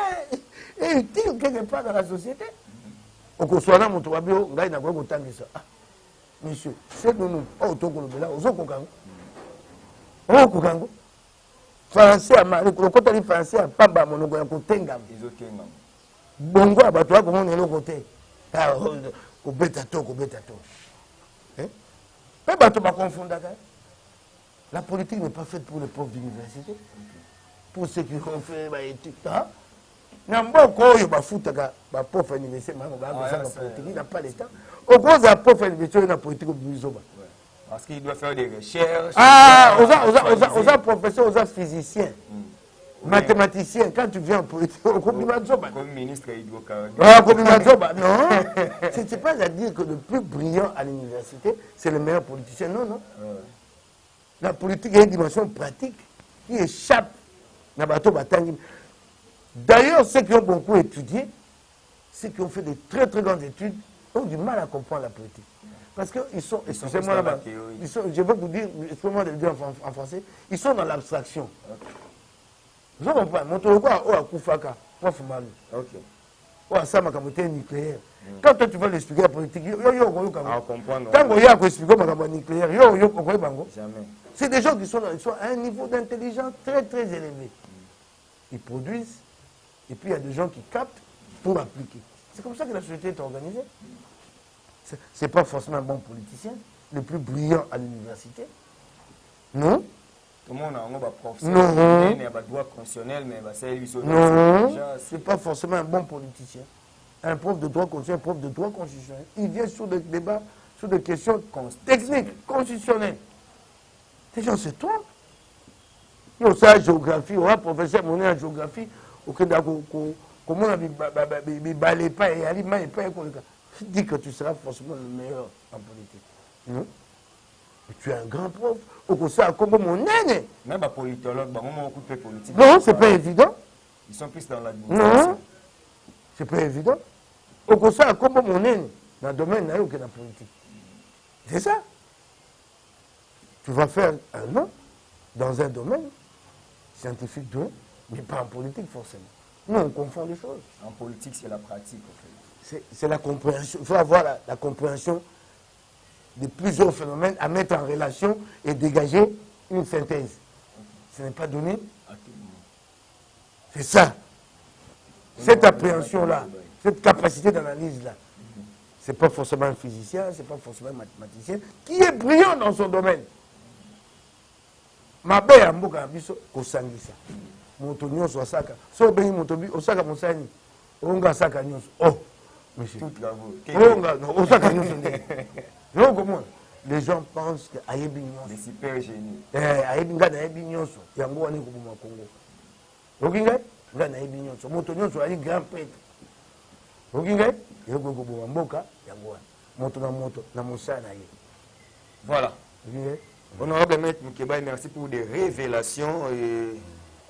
est utile quelque part dans la société okoswana moto babio ngai nakoki kotangisa monsieur c'est nous oyo tokolobela ozokokango okokango français lokotali français ya pamba monoko ya kotengama bongo ya bato bakomona eloko te kobeta to mpe bato bakonfondaka la politique n'est pas faite pour les profs d'université pour ceux qui ont fait baétude na mboka oyo bafutaka baprof ya université mango bakosala politique il n'a pas le temps okozala prof ya université oyo na politique obizoba
parce qu'il doit faire des recherches
oza professeur oza physicien mathématicien quand tu viens en politique okobima zoba
comme ministre hydrocarbures
okobima zoba non c'est pas à dire que le plus brillant à l'université c'est le meilleur politicien non la politique a une dimension pratique qui échappe na bato batangi. D'ailleurs, ceux qui ont beaucoup étudié, ceux qui ont fait de très très grandes études, ont du mal à comprendre la politique. Parce qu'ils sont, excusez-moi là-bas, je vais vous dire, excusez-moi de le dire en français, ils sont dans l'abstraction. Vous comprenez? Mon tour quoi? Oh, à Koufaka, prof Malou. Ok. Oh, à Samakamoté nucléaire. Quand toi tu vas l'expliquer la politique, quand on y a expliqué le nucléaire, jamais. C'est des gens qui sont à un niveau d'intelligence très très élevé. Ils produisent. Et puis il y a des gens qui captent pour appliquer. C'est comme ça que la société est organisée. Ce n'est pas forcément un bon politicien, le plus brillant à l'université. Non.
Tout le monde a un professeur.
Non.
Il y a un droit constitutionnel, mais
non. Ce n'est pas forcément un bon politicien. Un prof de droit constitutionnel, un prof de droit constitutionnel. Il vient sur des débats, sur des questions techniques, constitutionnelles. Les gens se trompent. Il y a la géographie, on a un professeur monnaie en géographie. Comment on dit que tu seras forcément le meilleur en politique. Non. Tu es un grand prof.
Même les politologues, politique.
Non, c'est pas évident.
Ils sont plus dans l'administration.
Non, c'est pas évident. Au conseil, comme mon aîné, dans le domaine de la politique. C'est ça. Tu vas faire un nom dans un domaine scientifique, mais pas en politique forcément. Nous, on confond les choses.
En politique, c'est la pratique, en fait.
C'est la compréhension. Il faut avoir la compréhension de plusieurs phénomènes à mettre en relation et dégager une synthèse. Ce n'est pas donné. C'est ça. Cette appréhension-là, cette capacité d'analyse-là. Ce n'est pas forcément un physicien, ce n'est pas forcément un mathématicien qui est brillant dans son domaine. Ma belle amboka biso kosangisa. Moto nyonso asaka. So bengi moto bi osaka mosani. Onga asaka nyonso. Oh, monsieur.
Tout travaux.
Onga no osaka nyonso ndé. Non comment les gens pensent que ayebi nyonso.
Des super génies.
Ayebi ngana ayebi nyonso. Yango wani ko boma Congo. Okinga ngana ayebi nyonso. Moto nyonso ali grand prêtre. Okinga yego ko boma mboka yango wani. Moto na mosana ye.
Voilà. Honorable Maître Mukeba, merci pour des révélations et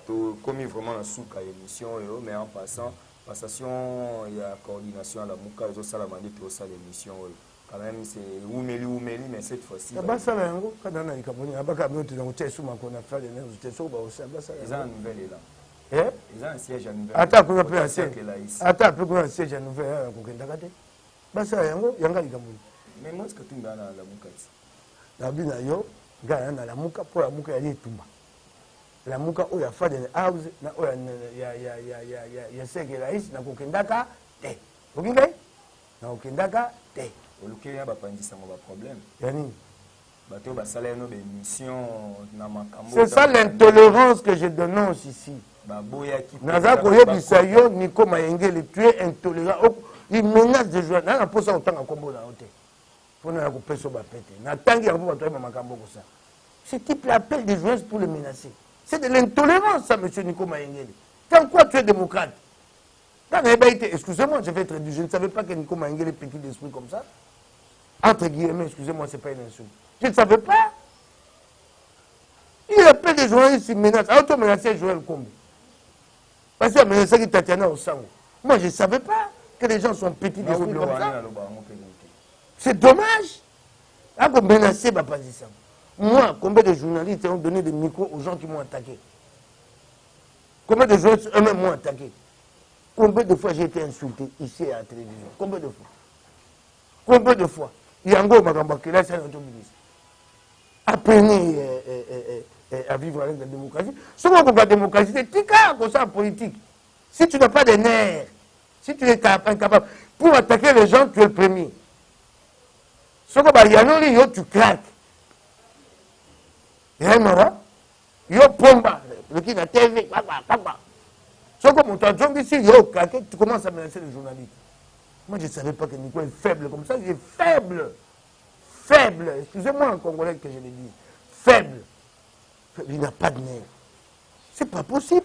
tout commis vraiment un souk à l'émission, mais en passant, passation, il y a coordination à la Mouka, ils ont ça la mandé tout ça l'émission. Quand même, c'est Oumeli, mais cette fois-ci.
Bah, ça va, quand on a eu Cameroun, on a mis dans le test qu'on a fait, les tests,
ils ont un nouvel élan.
Eh?
Ils ont un siège à nouvelle.
Attends, on a pris un siège. Attends, on a un siège à nouvelle, bah, ça va, il y a un Cameroun.
Mais moi, ce que tu me donnes à la Mouka ici.
La bina yo, gars, dans la Mouka, pour la Mouka, il y a Tumba. La Mouka, où il y a Faden House, il y a Sege Laïs, il y a Kokendaka, té. Ok, na Kokendaka, té.
Au lieu de pas ça mon problème.
Yani.
Bateau ba salaire no émission na makambo.
C'est ça l'intolérance que je dénonce ici.
Ba boya qui.
Naza koyo bisayo Nico Mayengele, tu es intolérant. Il menace de jouer. Na pour ça autant à combo na hotel. Pour na ko peso ba pété. Na tangi ya pour toi makambo ko ça. Ce type l'appelle des joueurs pour le menacer. C'est de l'intolérance ça monsieur Nico Mayengele. Tant quoi tu es démocrate. Excusez-moi, je vais être je ne savais pas que Nico Mayengele est petit d'esprit comme ça. Entre guillemets, excusez-moi, c'est pas une insulte. Je ne savais pas. Il appelle des journalistes, il menace. Alors, tu menaces Joël Kombi. Parce que menace qui Tatiana au sang. Moi, je ne savais pas que les gens sont petits d'esprit comme ça. C'est dommage. Là, vous menacez, pas ça. Moi, combien de journalistes ont donné des micros aux gens qui m'ont attaqué? Combien de journalistes eux-mêmes m'ont attaqué? Combien de fois j'ai été insulté ici à la télévision? Combien de fois? Combien de fois? Yango Magambakela, c'est un ministre. Apprenez à vivre avec la démocratie. Si on la démocratie, c'est tika comme ça en politique. Si tu n'as pas de nerfs, si tu es incapable, pour attaquer les gens, tu es le premier. Si tu craques. Yo pomba, le qui na TV, si on t'entend ici, tu commences à menacer les journalistes. Moi, je ne savais pas que Nico est faible comme ça. Il est faible. Faible. Excusez-moi en congolais que je le dis. Faible. Il n'a pas de nerfs. C'est pas possible.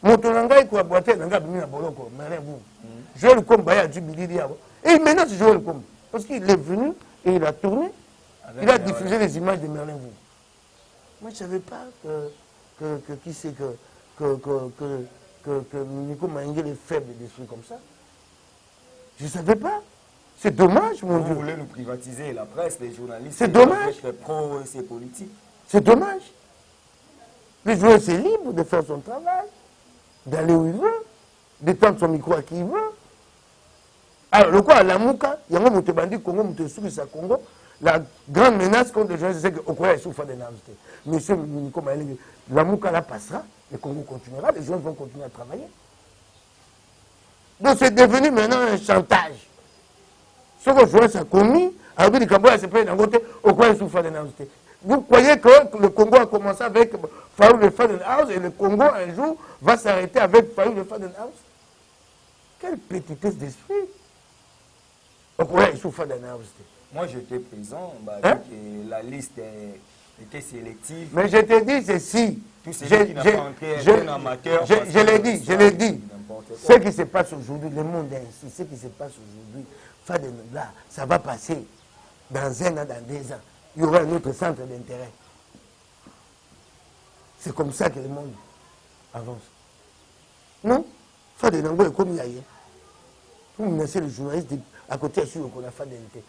Mon tonanga est quoi boiter, nanga bimina boloko, mais vous. Joël Komba a dit Billy. Et il menace Joël Komba. Parce qu'il est venu et il a tourné. Il a diffusé les images de Merlin Vous. Moi, je ne savais pas qui c'est que Nico Mayengele est faible d'esprit comme ça. Je ne savais pas. C'est dommage, mon Dieu.
Vous voulez nous privatiser la presse, les journalistes.
C'est dommage.
Les pros et ces politiques.
C'est dommage. Le joueur, c'est libre de faire son travail, d'aller où il veut, d'étendre son micro à qui il veut. Alors, le quoi, à la Mouka, il y a un Moutebandi Congo, Moutesouris Congo. La grande menace contre les gens, c'est qu'au Congo, il souffre d'énergie. Monsieur Nico Mayengele, la Mouka là passera, le Congo continuera, les gens vont continuer à travailler. Donc c'est devenu maintenant un chantage. Ce que je vois, ça a commis, avec les Cambodgiens, c'est pas d'un côté, au Congo, il souffre d'énergie. Vous croyez que le Congo a commencé avec Fayoul le Fadenhouse et le Congo, un jour, va s'arrêter avec Fayoul le Fadenhouse? Quelle petitesse d'esprit! Au Congo, il souffre d'énergie.
Moi, j'étais présent, la liste était sélective.
Mais je te dis ceci. Je l'ai dit. Ce qui se passe aujourd'hui, le monde est ainsi. Ce qui se passe aujourd'hui, là, ça va passer dans 1 an, dans 2 ans. Il y aura un autre centre d'intérêt. C'est comme ça que le monde avance. Non? Fade Nango est comme Yaye. Pour menacer les journalistes à côté de celui qu'on a fait d'intérêt.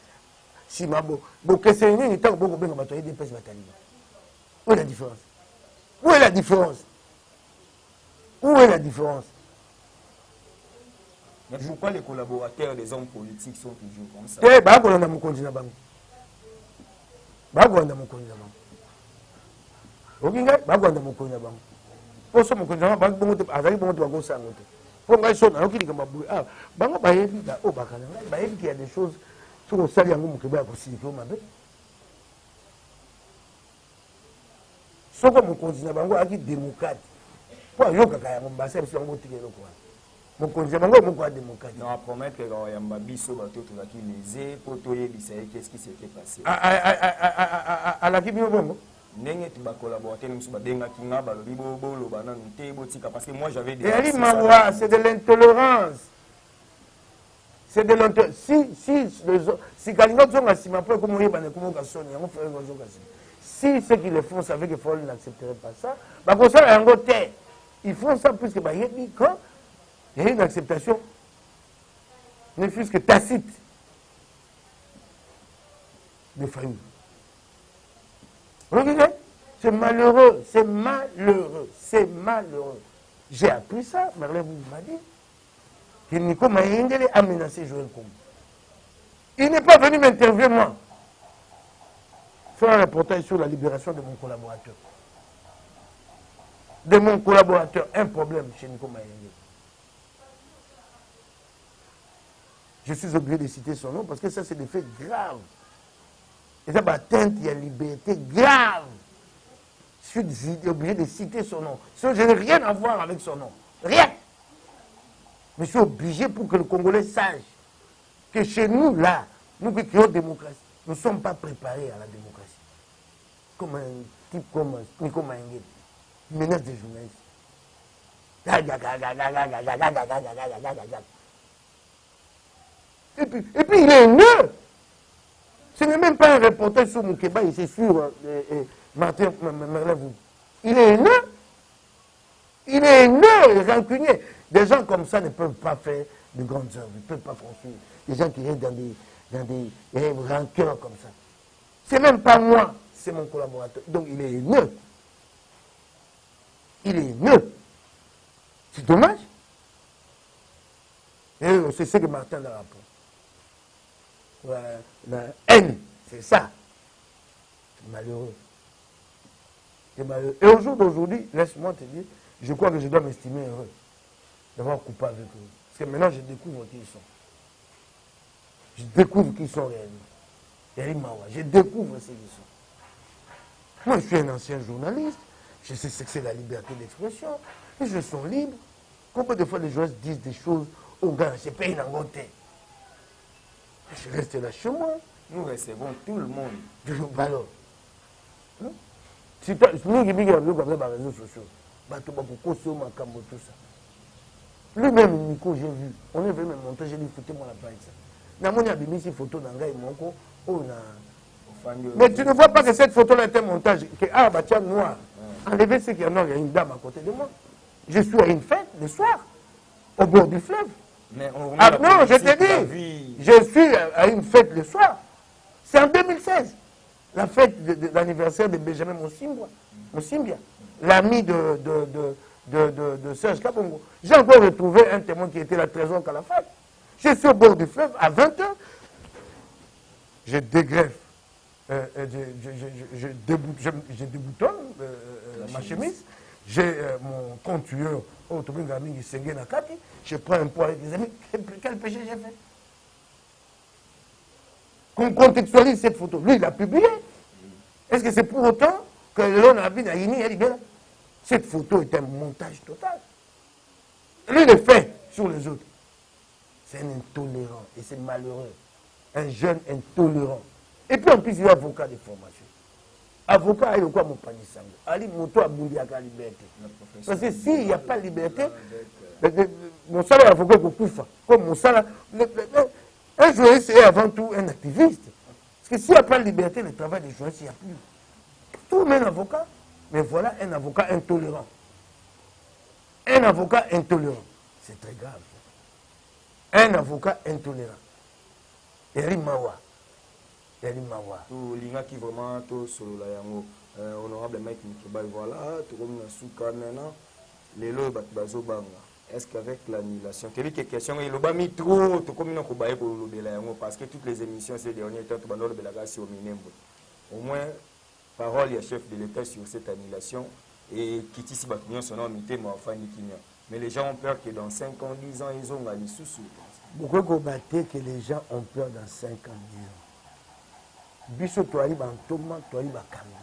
Si ma bo, que c'est une temps beaucoup bien bataille des pèses bataille. Où est la différence? Où est la différence? Où est la différence?
Mais pourquoi les collaborateurs des hommes politiques sont toujours comme ça?
Eh, bah, on a mon continent. Bah, on a mon continent. Ok, bah, on a mon continent. Pour ça, mon continent, bah, bon, avec bon, doit go ça. Pour moi, son, alors qu'il dit que ma bouille, ah, bah, on va y aller, oh, bah, il y a des choses. Si on sait yango mukeba ko mabe. Soko mokonzi na bango aki démocrate. Po yoka ka yango mbasa biso yango tikelo ko. Mokonzi na bango moko a démocrate.
Non, à promettre que yamba biso bato to zaki lésé pour toyer bisaye qu'est-ce qui s'était passé.
À la kibino bongo.
Ndenge tu ba collaborateur musu ba benga kinga ba lobi bo lo bana nte botika parce que moi j'avais des.
C'est de l'intolérance. C'est de l'intolérance. Si Kalinga Zonga Sima peut comme il si ceux qui le font savaient qu'il faut n'accepterait pas ça, bah comme ça, il y a un côté. Ils font ça puisque bah, quand il y a une acceptation, ne fût-ce que tacite, des familles. Regardez, c'est malheureux, c'est malheureux, c'est malheureux. J'ai appris ça, Merlin m'a dit, que Nico Mayengele a menacé Joël Kombo. Il n'est pas venu m'interviewer, moi, faire un reportage sur la libération de mon collaborateur. De mon collaborateur, un problème chez Nico Mayengele. Je suis obligé de citer son nom parce que ça, c'est des faits graves. Et ça, atteinte, il y a liberté grave. Je suis obligé de citer son nom. Je n'ai rien à voir avec son nom. Rien. Mais je suis obligé pour que le Congolais sache que chez nous, là, nous qui créons la démocratie, nous ne sommes pas préparés à la démocratie. Comme un type comme Nico Mayengele, menace des journalistes. Et puis il est haineux. Ce n'est même pas un reportage sur Moukeba, c'est sur Martin Merlin. Il est haineux. Il est haineux, rancunier. Des gens comme ça ne peuvent pas faire de grandes œuvres. Ils ne peuvent pas construire. Des gens qui restent dans des rancœurs comme ça. C'est même pas moi, c'est mon collaborateur. Donc il est haineux. Il est haineux. C'est dommage. Et c'est ce que Martin a rappelé. La haine, c'est ça. C'est malheureux. C'est malheureux. Et au jour d'aujourd'hui, laisse-moi te dire, je crois que je dois m'estimer heureux d'avoir coupé avec eux. Parce que maintenant, je découvre qui ils sont. Je découvre qui ils sont réellement. Je découvre ce qu'ils sont. Moi, je suis un ancien journaliste. Je sais ce que c'est la liberté d'expression. Et je suis libre. Combien de fois les journalistes disent des choses aux gars, c'est pas une angoté. Je reste là chez moi.
Nous recevons tout le monde.
Alors, si nous qui vivons comme ça par les réseaux sociaux, tout ça. Lui-même, Nico, j'ai vu. On est venu me montrer, j'ai dit, foutez-moi la page. Namoni a mis ici photo d'Anga et Monko. Mais tu ne vois pas que cette photo-là est un montage. Que, ah, bah tiens, noir. Enlevez ce qu'il y en a, il y a une dame à côté de moi. Je suis à une fête le soir, au bord du fleuve.
Mais
non, je te dis, je suis à une fête le soir. C'est en 2016. La fête de l'anniversaire de Benjamin Mosimbia, l'ami de Serge Kabongo. J'ai encore retrouvé un témoin qui était la trésor à la fête. Je suis au bord du fleuve à 20h. Je dégreffe, je déboutonne ma chemise. J'ai mon compteur, je prends un poids avec les amis. Quel péché j'ai fait? Qu'on contextualise cette photo. Lui, il l'a publié. Est-ce que c'est pour autant que l'on a vu dans Yini et Libéla? Cette photo est un montage total. Lui, le fait sur les autres. C'est un intolérant et c'est malheureux. Un jeune intolérant. Et puis en plus, il est avocat de formation. Avocat, il est quoi mon panier sango? Ali moto a bouli à la liberté. Parce que s'il n'y a pas de liberté, mon salaire avocat est koufa. Comme mon salaire. Un journaliste est avant tout un activiste. Parce que s'il n'y a pas de liberté, le travail des journalistes, il n'y a plus. Tout le monde est avocat, mais voilà un avocat intolérant. Un avocat intolérant. C'est très grave. Un avocat intolérant. Eri Mawa. Eri Mawa.
Tout l'INA qui vraiment, tout sur la yango. Honorable Mike Mikeba, voilà, tout comme la souka maintenant, les lois bazo banga. Est-ce qu'avec l'annulation, quelques questions, il a mis trop, tout comme nous avons pour le yango, parce que toutes les émissions ces derniers temps, tout le monde a au Minembo. Au moins, parole et chef de l'État sur cette annulation et qui ici battement son nom mais les gens ont peur que dans 5 ans, 10 ans, ils ont gagné sous.
Pourquoi vous battez que les gens ont peur dans 5 ans, 10 ans? Biso toali bantoma, toali bakami.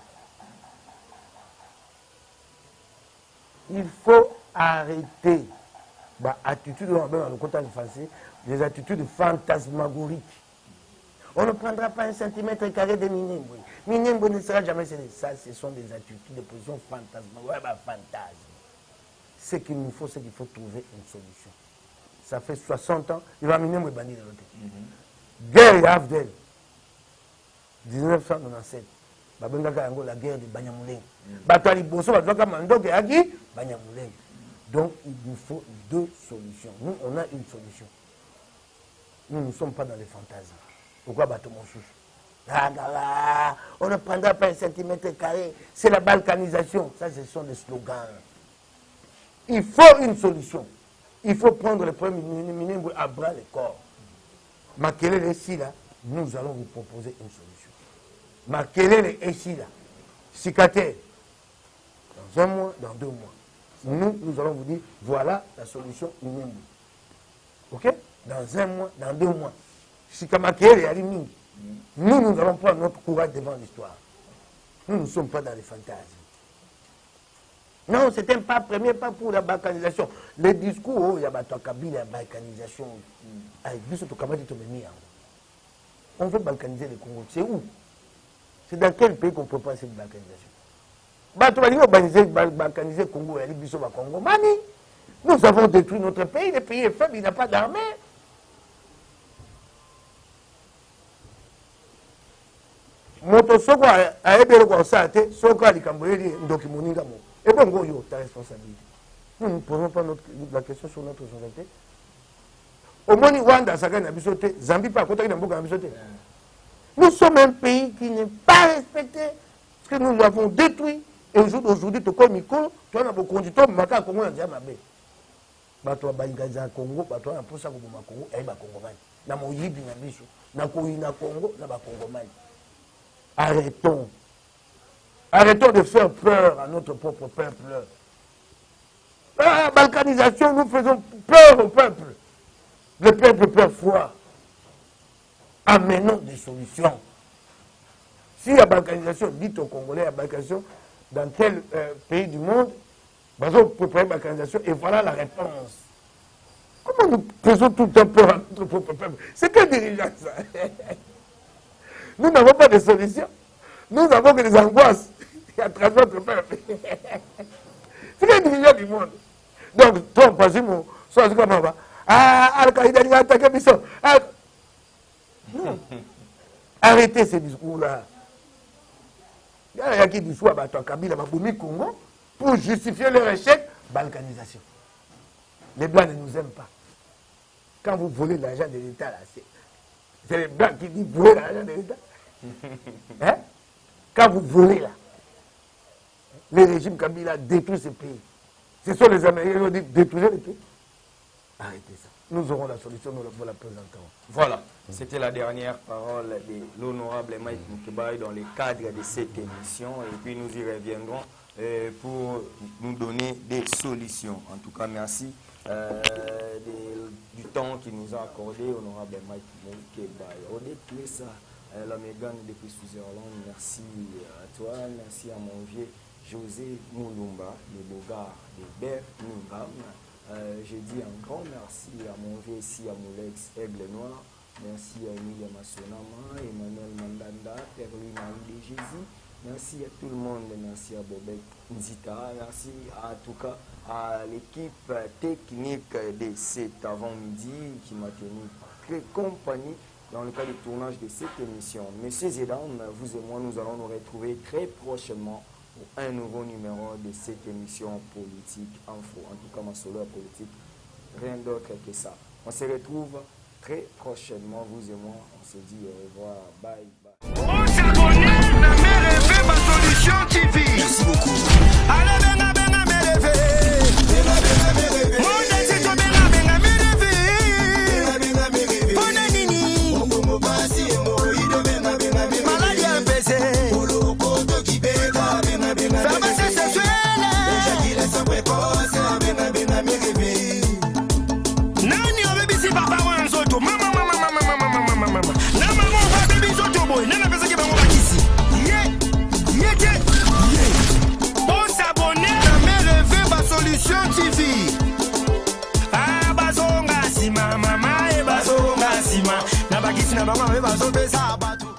Il faut arrêter attitudes, les attitudes fantasmagoriques. On ne prendra pas un centimètre carré de Minembo. Minembo ne sera jamais cédé. Ça, ce sont des attitudes de position fantasmagorique. Fantasme. Ce qu'il nous faut, c'est qu'il faut trouver une solution. Ça fait 60 ans, il va Minembo et bannir de l'autre. Guerre et Avdel. 1997. La guerre de Banyamuleng. Batali Bosso, Mandoke Agi, Banyamuleng. Donc, il nous faut deux solutions. Nous, on a une solution. Nous ne sommes pas dans les fantasmes. Pourquoi battre mon chouchou? On ne prendra pas un centimètre carré. C'est la balkanisation. Ça, ce sont des slogans. Il faut une solution. Il faut prendre le premier ministre à bras le corps. Makelele ici, là, nous allons vous proposer une solution. Makelele ici, là, Sikate, dans un mois, dans 2 mois. Nous allons vous dire, voilà la solution Numembu. Ok? Dans 1 mois, dans 2 mois. Sikamakele, Alimini. Nous allons prendre notre courage devant l'histoire. Nous ne sommes pas dans les fantasmes. Non, c'est un pas, premier pas pour la balkanisation. Le discours, il y a la balkanisation. On veut balkaniser le Congo. C'est où? C'est dans quel pays qu'on propose cette balkanisation? Balkaniser le Congo, nous avons détruit notre pays, le pays est faible, il n'a pas d'armée. Moto soko a ebele kwa osate, soko alikamboyeli ndoki moninga mo. Et bon, yo, ta responsabilité. Nous ne posons pas la question sur notre responsabilité. Au moins, Rwanda, ça gagne à bisoté. Zambie, pas à côté de Mboka à bisoté. Nous sommes un pays qui n'est pas respecté, parce que nous l'avons détruit. Et aujourd'hui, tu comme Miko, tu as un conducteur, tu as un Congo, tu as un Mabé. Tu as un Congo, tu as un Posa Congo, tu as un Congo. Tu as un Yibi, tu as un Congo, tu as un Congo. Arrêtons. Arrêtons de faire peur à notre propre peuple. La balkanisation, nous faisons peur au peuple. Le peuple perd foi. Amenons des solutions. Si la balkanisation, dites aux Congolais, la balkanisation, dans tel pays du monde, nous allons préparer la balkanisation et voilà la réponse. Comment nous faisons tout un peur à notre propre peuple? C'est quel dirigeant ça? Nous n'avons pas de solution. Nous avons que des angoisses à travers notre peuple. C'est le dirigeant du monde. Donc, toi, on passe mon soit comme on va. Al-Qaïda a attaqué Bissau. Non. Arrêtez ces discours-là. Il y a qui disent à Kabila, Congo, pour justifier leur échec, balkanisation. Les Blancs ne nous aiment pas. Quand vous volez l'argent de l'État, là, c'est les Blancs qui disent voler l'argent de l'État. Hein? Quand vous volez là, le régime Kabila détruit ce pays. Ce sont les Américains qui ont dit détruire le pays. Arrêtez ça. Nous aurons la solution, nous la présenterons.
Voilà, c'était la dernière parole de l'honorable Mike Mukebai dans le cadre de cette émission. Et puis nous y reviendrons pour nous donner des solutions. En tout cas, merci du temps qu'il nous a accordé, honorable Mike Mukebai. On est ça. La Mégane depuis Switzerland, merci à toi, merci à mon vieux José Moulumba, le Bogar de Birmingham. Je dis un grand merci à mon vieux Siamulex Aigle Noir, merci à Emilia Massonama, Emmanuel Mandanda, Père Louis-Marie de Jésus, merci à tout le monde, merci à Bobek Nzita, merci à tout cas à l'équipe technique de cet avant-midi qui m'a tenu compagnie dans le cadre du tournage de cette émission. Messieurs et dames, vous et moi, nous allons nous retrouver très prochainement pour un nouveau numéro de cette émission Politique Info. En tout cas, ma solo politique, rien d'autre que ça. On se retrouve très prochainement, vous et moi. On se dit au revoir. Bye bye.
On s'abonne à Merveille ma solution TV.
Merci beaucoup.
Allez, benga, benga, Merveille.
Benga, benga, Merveille.
Mon décide, benga, benga, Merveille.
Benga, benga, Merveille.
On est nini.
Bongo, basi, moïdo, benga, benga, Merveille.
Maladie à baisser.
Polo, koto, kibeka, benga, benga,
Ça va se sexuelle.
Déjà qu'il est précoce, benga, benga, Merveille.
Nani o baby si papa wan soto. Mama, mama, mama, mama, mama, mama. Na mama on va baby soto boy. Nana pesa ki bango bakisi. On s'abonne à Merveille ma solution TV. Ah bazonga sima mama e bazonga sima. Na bakisi na bango me bazopesa batu.